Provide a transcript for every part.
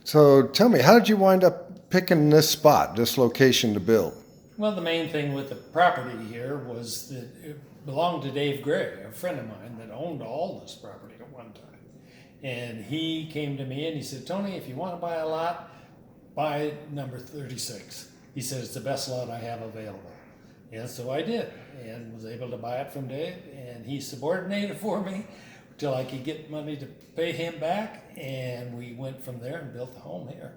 So tell me, how did you wind up picking this spot, this location to build? Well, the main thing with the property here was that it belonged to Dave Gray, a friend of mine that owned all this property at one time. And he came to me and he said, Tony, if you want to buy a lot, buy number 36. He said, it's the best lot I have available. And so I did, and was able to buy it from Dave, and he subordinated for me till I could get money to pay him back, and we went from there and built the home here.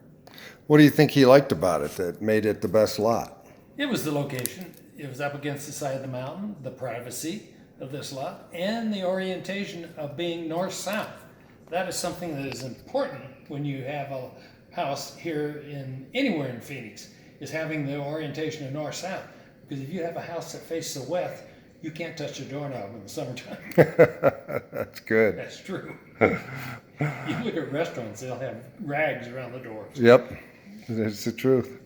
What do you think he liked about it that made it the best lot? It was the location. It was up against the side of the mountain, the privacy of this lot, and the orientation of being north-south. That is something that is important when you have a house here anywhere in Phoenix, is having the orientation of north-south. Because if you have a house that faces the west, you can't touch the doorknob in the summertime. That's good. That's true. You look at restaurants, they'll have rags around the doors. Yep, that's the truth.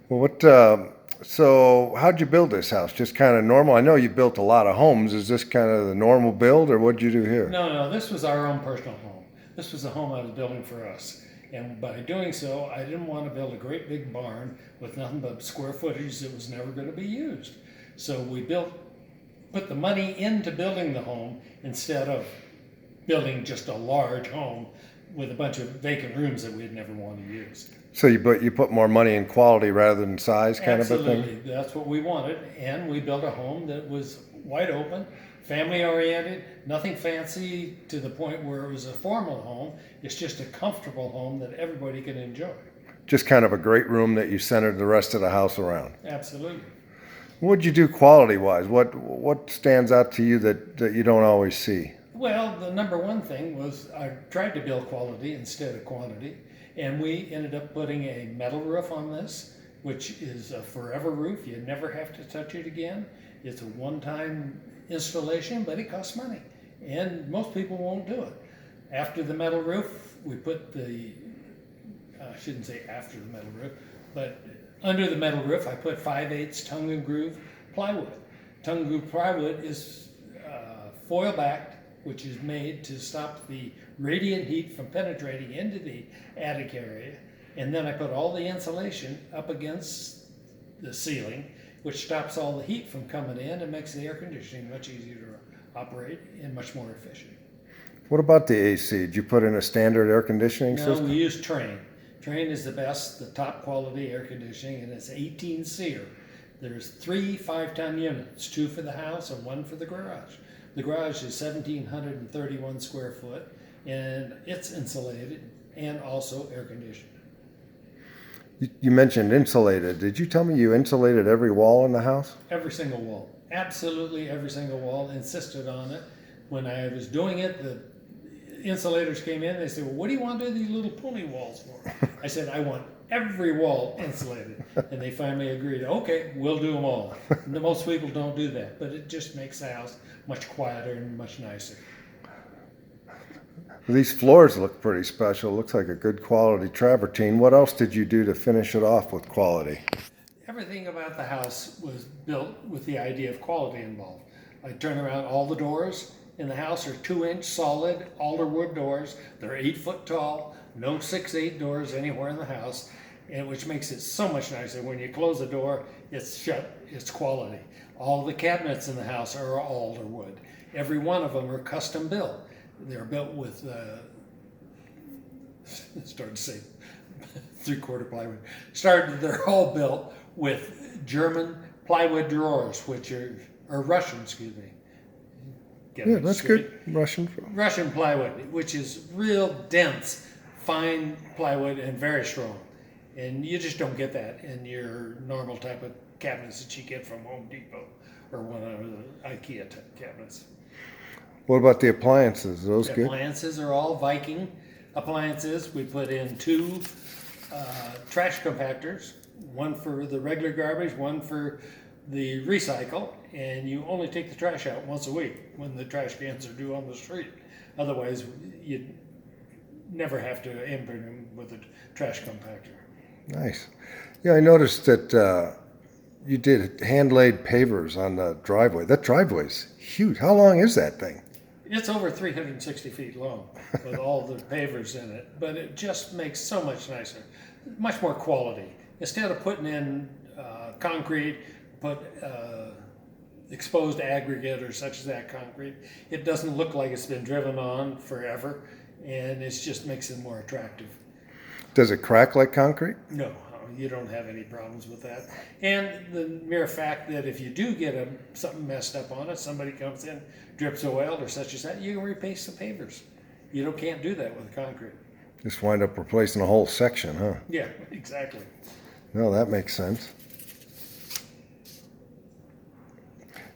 Well, so how'd you build this house? Just kind of normal? I know you built a lot of homes. Is this kind of the normal build, or what'd you do here? No, this was our own personal home. This was the home I was building for us. And by doing so, I didn't want to build a great big barn with nothing but square footage that was never going to be used. So we put the money into building the home instead of building just a large home with a bunch of vacant rooms that we'd never want to use. So you put more money in quality rather than size, kind Absolutely. of a thing? That's what we wanted. And we built a home that was wide open, family oriented, nothing fancy to the point where it was a formal home. It's just a comfortable home that everybody can enjoy. Just kind of a great room that you centered the rest of the house around. Absolutely. What'd you do quality-wise? What stands out to you that you don't always see? Well, the number one thing was I tried to build quality instead of quantity. And we ended up putting a metal roof on this, which is a forever roof. You never have to touch it again. It's a one-time installation, but it costs money. And most people won't do it. After the metal roof, we put I shouldn't say after the metal roof, but under the metal roof, I put 5/8 tongue and groove plywood. Tongue and groove plywood is foil backed, which is made to stop the radiant heat from penetrating into the attic area. And then I put all the insulation up against the ceiling, which stops all the heat from coming in and makes the air conditioning much easier to operate and much more efficient. What about the AC? Did you put in a standard air conditioning No, system? we use Trane. Trane is the best, the top quality air conditioning, and it's 18 SEER. There's 3 5-ton units, 2 for the house and 1 for the garage. The garage is 1,731 square foot, and it's insulated and also air conditioned. You mentioned insulated. Did you tell me you insulated every wall in the house? Every single wall, absolutely every single wall, insisted on it. When I was doing it, the insulators came in, they said, well, what do you want to do these little pony walls for? I said, I want every wall insulated. And they finally agreed, okay, we'll do them all. Most people don't do that, but it just makes the house much quieter and much nicer. These floors look pretty special. Looks like a good quality travertine. What else did you do to finish it off with quality? Everything about the house was built with the idea of quality involved. I turn around, all the doors in the house are 2-inch solid alder wood doors. They're 8 foot tall, no 6/8 doors anywhere in the house, and which makes it so much nicer. When you close the door, it's shut, it's quality. All the cabinets in the house are alder wood. Every one of them are custom built. They're built with, started to say 3/4 plywood. They're all built with German plywood drawers, which are Russian, excuse me. Yeah, that's good. Russian plywood, which is real dense, fine plywood and very strong. And you just don't get that in your normal type of cabinets that you get from Home Depot or one of the IKEA type cabinets. What about the appliances? Are those The good? appliances are all Viking appliances. We put in 2 trash compactors, one for the regular garbage, one for the recycle, and you only take the trash out once a week when the trash cans are due on the street. Otherwise, you never have to empty them with a trash compactor. Nice. Yeah, I noticed that you did hand-laid pavers on the driveway. That driveway's huge. How long is that thing? It's over 360 feet long with all the pavers in it, but it just makes so much nicer, much more quality. Instead of putting in concrete, put exposed aggregate or such as that concrete, it doesn't look like it's been driven on forever, and it just makes it more attractive. Does it crack like concrete? No, you don't have any problems with that. And the mere fact that if you do get something messed up on it, somebody comes in, drips oil or such as that, you can repaste the pavers. Can't do that with concrete. Just wind up replacing a whole section, huh? Yeah, exactly. No, that makes sense.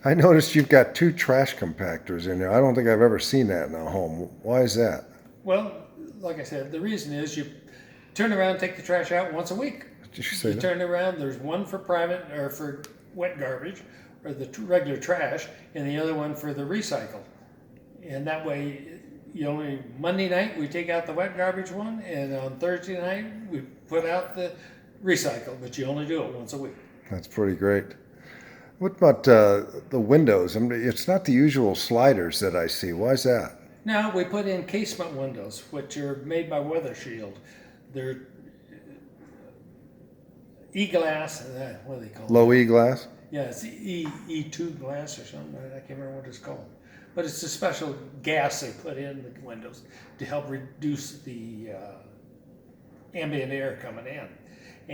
I noticed you've got 2 trash compactors in there. I don't think I've ever seen that in a home. Why is that? Well, like I said, the reason is you turn around and take the trash out once a week. Did you say You that? turn around, there's one for private or for wet garbage or the regular trash, and the other one for the recycle. And that way, Monday night we take out the wet garbage one, and on Thursday night we put out the recycle, but you only do it once a week. That's pretty great. What about the windows? I mean, it's not the usual sliders that I see. Why is that? Now we put in casement windows, which are made by Weather Shield. They're E-glass, what do they call it? Low E glass? Yeah, it's E2 glass or something. I can't remember what it's called. But it's a special gas they put in the windows to help reduce the ambient air coming in.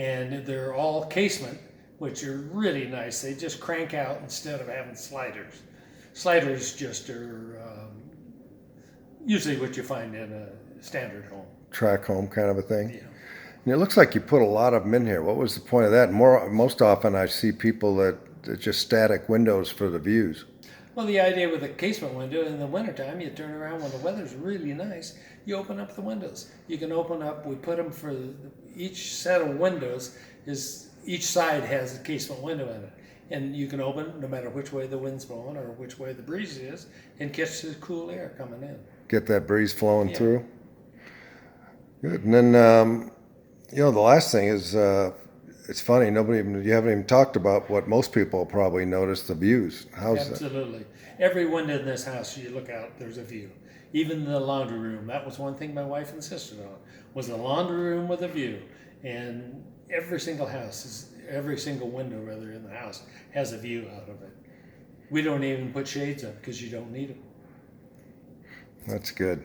And they're all casement, which are really nice. They just crank out instead of having sliders. Sliders just are usually what you find in a standard home. Track home kind of a thing? Yeah. And it looks like you put a lot of them in here. What was the point of that? Most often I see people that just static windows for the views. Well, the idea with a casement window in the wintertime, you turn around when the weather's really nice, you open up the windows. You can open up, we put them for each set of windows, each side has a casement window in it. And you can open no matter which way the wind's blowing or which way the breeze is and catch the cool air coming in. Get that breeze flowing Yeah. through. Good. And then, the last thing is, it's funny, you haven't even talked about what most people probably notice, the views. How's that? Absolutely. Every window in this house, you look out, there's a view. Even the laundry room. That was one thing my wife insisted on, was a laundry room with a view. And every single window rather in the house has a view out of it. We don't even put shades up because you don't need them. That's good.